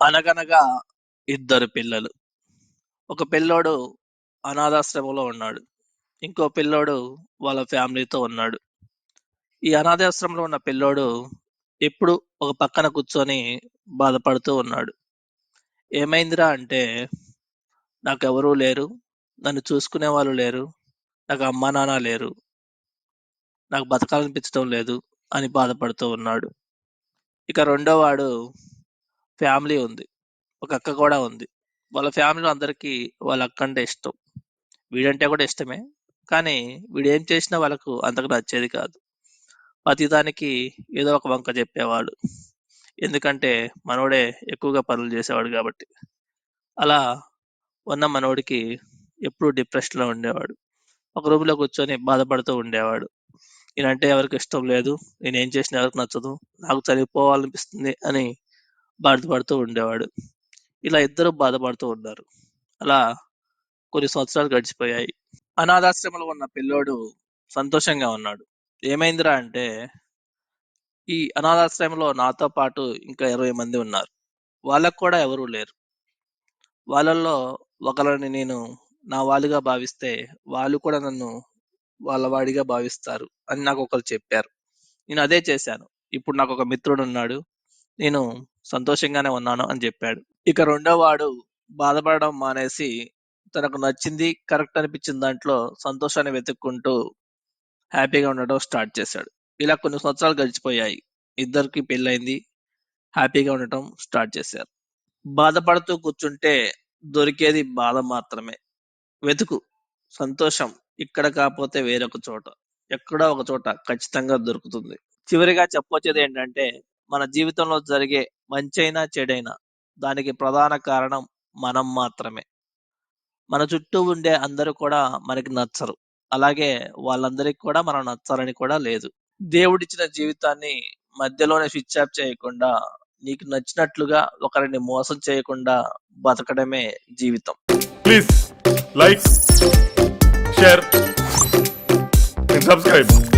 అనగనగా ఇద్దరు పిల్లలు. ఒక పిల్లోడు అనాథాశ్రమంలో ఉన్నాడు. ఇంకో పిల్లోడు వాళ్ళ ఫ్యామిలీతో ఉన్నాడు. ఈ అనాథాశ్రమంలో ఉన్న పిల్లోడు ఎప్పుడు ఒక పక్కన కూర్చొని బాధపడుతూ ఉన్నాడు. ఏమైందిరా అంటే, నాకెవరూ లేరు. నన్ను చూసుకునే వాళ్ళు లేరు. నాకు అమ్మా నాన్న లేరు. నాకు బతకాలనిపించడం లేదు అని బాధపడుతూ ఉన్నాడు. ఇక రెండో వాడు ఫ్యామిలీ ఉంది. ఒక అక్క కూడా ఉంది. వాళ్ళ ఫ్యామిలీలో అందరికీ వాళ్ళ అక్క అంటే ఇష్టం. వీడంటే కూడా ఇష్టమే. కానీ వీడేం చేసినా వాళ్ళకు అంతగా నచ్చేది కాదు. ప్రతిదానికి ఏదో ఒక వంక చెప్పేవాడు. ఎందుకంటే మనోడే ఎక్కువగా పనులు చేసేవాడు కాబట్టి. అలా ఉన్న మనోడికి ఎప్పుడు డిప్రెషన్‌లో ఉండేవాడు. ఒక రూమ్‌లో కూర్చొని బాధపడుతూ ఉండేవాడు. నేనంటే ఎవరికీ ఇష్టం లేదు. నేనేం చేసినా ఎవరికీ నచ్చదు. నాకు చనిపోవాలనిపిస్తుంది అని బాధపడుతూ ఉండేవాడు. ఇలా ఇద్దరు బాధపడుతూ ఉన్నారు. అలా కొన్ని సంవత్సరాలు గడిచిపోయాయి. అనాథాశ్రమంలో ఉన్న పిల్లోడు సంతోషంగా ఉన్నాడు. ఏమైందిరా అంటే, ఈ అనాథాశ్రమంలో నాతో పాటు ఇంకా 20 మంది ఉన్నారు. వాళ్ళకు కూడా ఎవరూ లేరు. వాళ్ళల్లో ఒకళ్ళని నేను నా వాళ్ళుగా భావిస్తే, వాళ్ళు కూడా నన్ను వాళ్ళ వాడిగా భావిస్తారు అని నాకొకళ్ళు చెప్పారు. నేను అదే చేశాను. ఇప్పుడు నాకొక మిత్రుడున్నాడు. నేను సంతోషంగానే ఉన్నాను అని చెప్పాడు. ఇక రెండో వాడు బాధపడడం మానేసి, తనకు నచ్చింది, కరెక్ట్ అనిపించిన దాంట్లో సంతోషాన్ని వెతుక్కుంటూ హ్యాపీగా ఉండడం స్టార్ట్ చేశాడు. ఇలా కొన్ని సంవత్సరాలు గడిచిపోయాయి. ఇద్దరికి పెళ్ళైంది. హ్యాపీగా ఉండటం స్టార్ట్ చేశారు. బాధపడుతూ కూర్చుంటే దొరికేది బాధ మాత్రమే. వెతుకు సంతోషం ఇక్కడ కాకపోతే వేరొక చోట, ఎక్కడో ఒక చోట ఖచ్చితంగా దొరుకుతుంది. చివరిగా చెప్పొచ్చేది ఏంటంటే, మన జీవితంలో జరిగే మంచైనా చెడైనా దానికి ప్రధాన కారణం మనం మాత్రమే. మన చుట్టూ ఉండే అందరూ కూడా మనకి నచ్చరు. అలాగే వాళ్ళందరికి కూడా మనం నచ్చాలని కూడా లేదు. దేవుడిచ్చిన జీవితాన్ని మధ్యలోనే స్విచ్ ఆఫ్ చేయకుండా, నీకు నచ్చినట్లుగా ఒకరిని మోసం చేయకుండా బతకడమే జీవితం. Please like, share and subscribe.